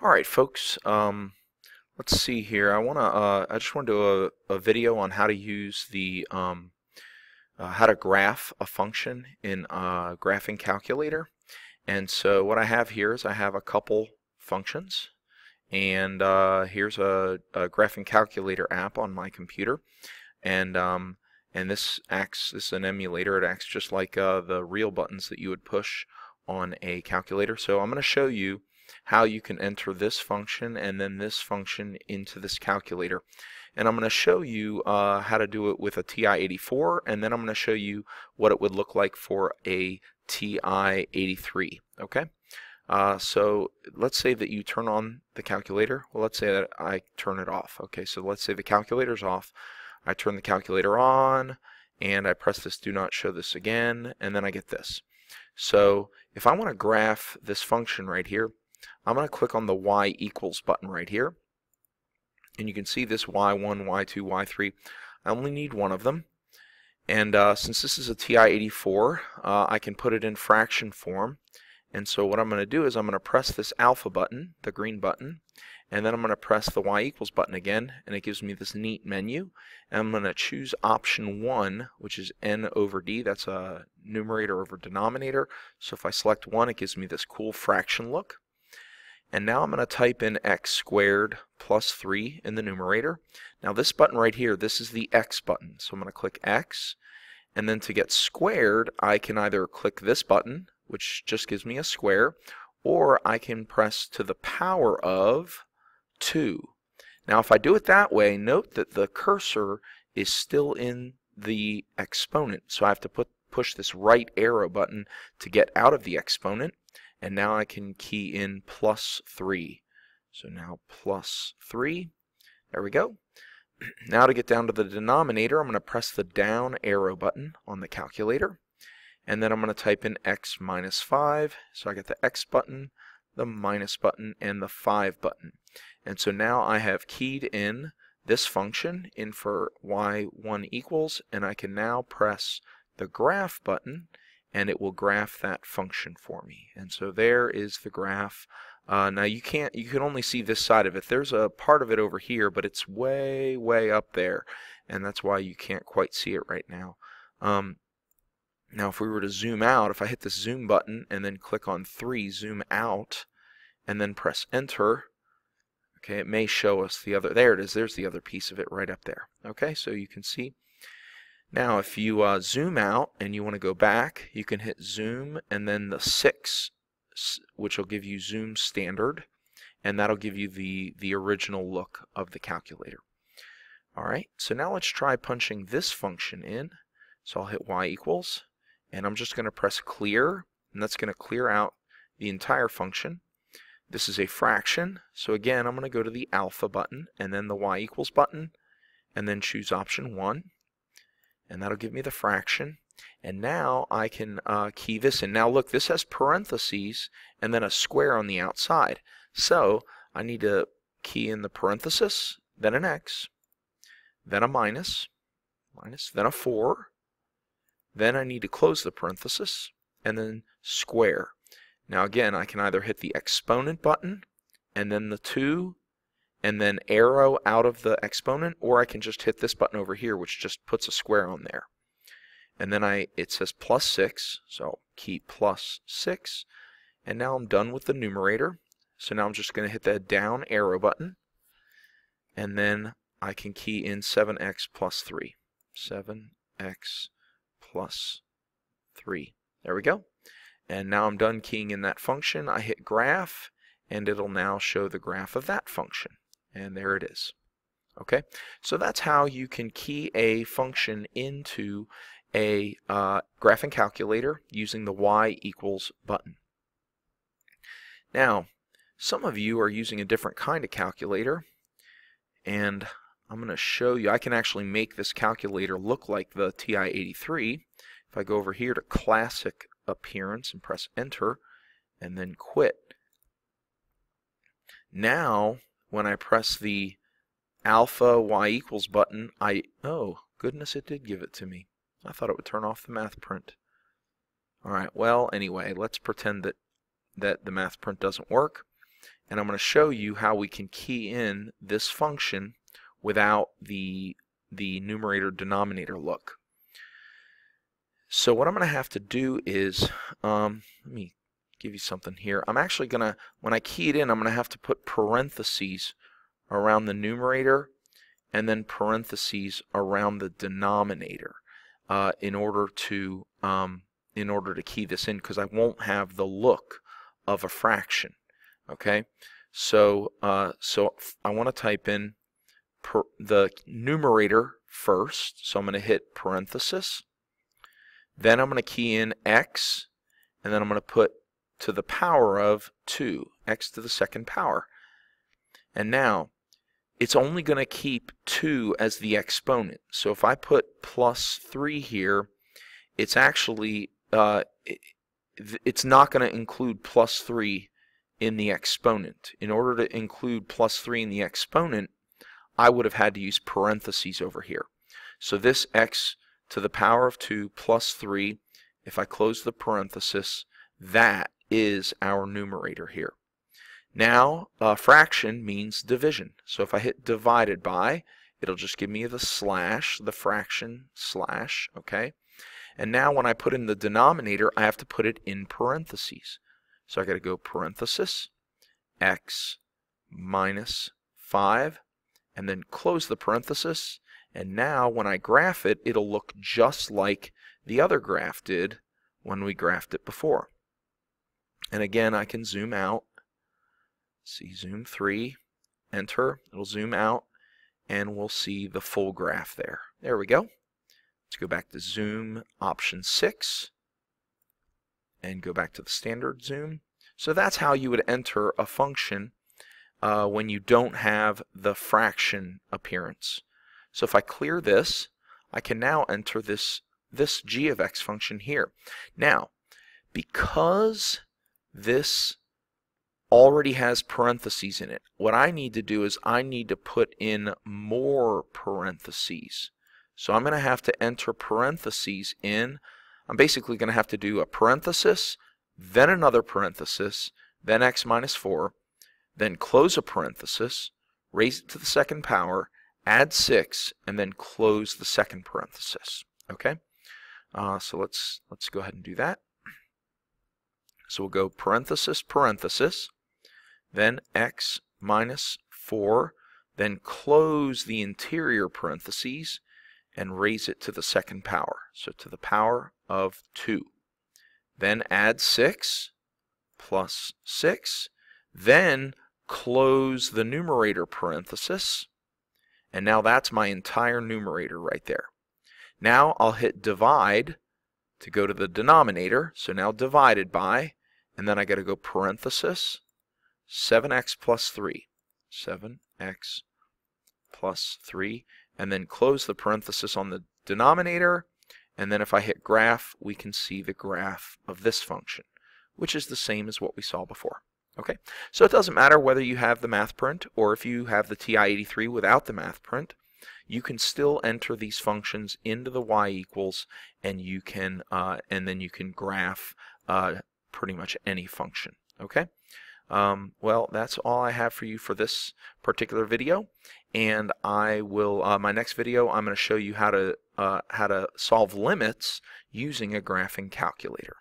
All right, folks. Let's see here. I just want to do a video on how to use how to graph a function in a graphing calculator. And so what I have here is I have a couple functions, and here's a graphing calculator app on my computer, and this is an emulator. It acts just like the real buttons that you would push on a calculator. So I'm going to show you how you can enter this function and then this function into this calculator. And I'm going to show you how to do it with a TI-84, and then I'm going to show you what it would look like for a TI-83. Okay? So let's say that you turn on the calculator. Well, let's say that I turn it off. Okay, so let's say the calculator's off. I turn the calculator on, and I press this do not show this again, and then I get this. So if I want to graph this function right here, I'm going to click on the y equals button right here, and you can see this y1, y2, y3. I only need one of them, and since this is a TI-84, I can put it in fraction form. And so what I'm going to do is I'm going to press this alpha button, the green button, and then I'm going to press the y equals button again, and it gives me this neat menu. And I'm going to choose option 1, which is n over d. That's a numerator over denominator. So if I select 1, it gives me this cool fraction look. And now I'm going to type in x squared plus 3 in the numerator. Now this button right here, this is the x button. So I'm going to click x, and then to get squared, I can either click this button, which just gives me a square, or I can press to the power of 2. Now if I do it that way, note that the cursor is still in the exponent, so I have to push this right arrow button to get out of the exponent, and now I can key in plus 3. So now plus 3, there we go. Now to get down to the denominator, I'm going to press the down arrow button on the calculator, and then I'm going to type in x minus 5, so I get the x button, the minus button, and the 5 button. And so now I have keyed in this function in for y1 equals, and I can now press the graph button, and it will graph that function for me. And so there is the graph. Now you can only see this side of it. There's a part of it over here, but it's way, way up there, and that's why you can't quite see it right now. Now if we were to zoom out, if I hit the zoom button and then click on 3, zoom out, and then press enter, okay, it may show us the other, there it is, there's the other piece of it right up there. Okay, so you can see. Now if you zoom out and you want to go back, you can hit zoom and then the 6, which will give you zoom standard, and that'll give you the original look of the calculator. Alright, so now let's try punching this function in. So I'll hit y equals, and I'm just going to press clear, and that's going to clear out the entire function. This is a fraction, so again I'm going to go to the alpha button and then the y equals button, and then choose option 1, and that'll give me the fraction. And now I can key this in. Now look, this has parentheses and then a square on the outside. So I need to key in the parenthesis, then an x, then a minus, then a 4. Then I need to close the parenthesis, and then square. Now again, I can either hit the exponent button, and then the 2, and then arrow out of the exponent, or I can just hit this button over here, which just puts a square on there. And then it says plus 6, so I'll key plus 6, and now I'm done with the numerator. So now I'm just going to hit that down arrow button, and then I can key in 7x plus 3. 7x plus 3. There we go. And now I'm done keying in that function. I hit graph, and it'll now show the graph of that function. And there it is. Okay, so that's how you can key a function into a graphing calculator using the y equals button. Now, some of you are using a different kind of calculator, and I'm going to show you. I can actually make this calculator look like the TI-83. If I go over here to classic appearance and press enter and then quit. Now when I press the alpha y equals button, oh goodness, it did give it to me. I thought it would turn off the math print. Alright, well anyway, let's pretend that the math print doesn't work. and I'm going to show you how we can key in this function without the numerator denominator look. So what I'm going to have to do is, let me give you something here. I'm actually going to, when I key it in, I'm going to have to put parentheses around the numerator and then parentheses around the denominator in order to key this in, because I won't have the look of a fraction. Okay, so I want to type in the numerator first, so I'm going to hit parenthesis. Then I'm going to key in x, and then I'm going to put to the power of 2, x to the second power. And now, it's only going to keep 2 as the exponent. So if I put plus 3 here, it's actually, it's not going to include plus 3 in the exponent. In order to include plus 3 in the exponent, I would have had to use parentheses over here. So this x to the power of 2 plus 3, if I close the parenthesis, that is our numerator here. Now, fraction means division. So if I hit divided by, it'll just give me the slash, the fraction slash, okay? And now when I put in the denominator, I have to put it in parentheses. So I got to go parenthesis, x minus 5, and then close the parenthesis. And now when I graph it, it'll look just like the other graph did when we graphed it before. And again, I can zoom out. See, zoom 3, enter, it'll zoom out, and we'll see the full graph there. There we go. Let's go back to zoom option 6 and go back to the standard zoom. So that's how you would enter a function when you don't have the fraction appearance. So if I clear this, I can now enter this g of x function here. Now, because this already has parentheses in it, what I need to do is I need to put in more parentheses. So I'm going to have to enter parentheses in. I'm basically going to have to do a parenthesis, then another parenthesis, then x minus 4, then close a parenthesis, raise it to the second power, add 6, and then close the second parenthesis. Okay? So let's go ahead and do that. So we'll go parenthesis, parenthesis, then x minus 4, then close the interior parentheses and raise it to the second power. So to the power of 2. Then add 6 plus 6, then close the numerator parenthesis, and now that's my entire numerator right there. Now I'll hit divide to go to the denominator, so now divided by, and then I got to go parenthesis, 7x plus 3, 7x plus 3, and then close the parenthesis on the denominator, and then if I hit graph, we can see the graph of this function, which is the same as what we saw before. Okay, so it doesn't matter whether you have the math print or if you have the TI-83 without the math print, you can still enter these functions into the y equals, and you can and then you can graph pretty much any function. Okay. Well, that's all I have for you for this particular video, and I will my next video I'm going to show you how to solve limits using a graphing calculator.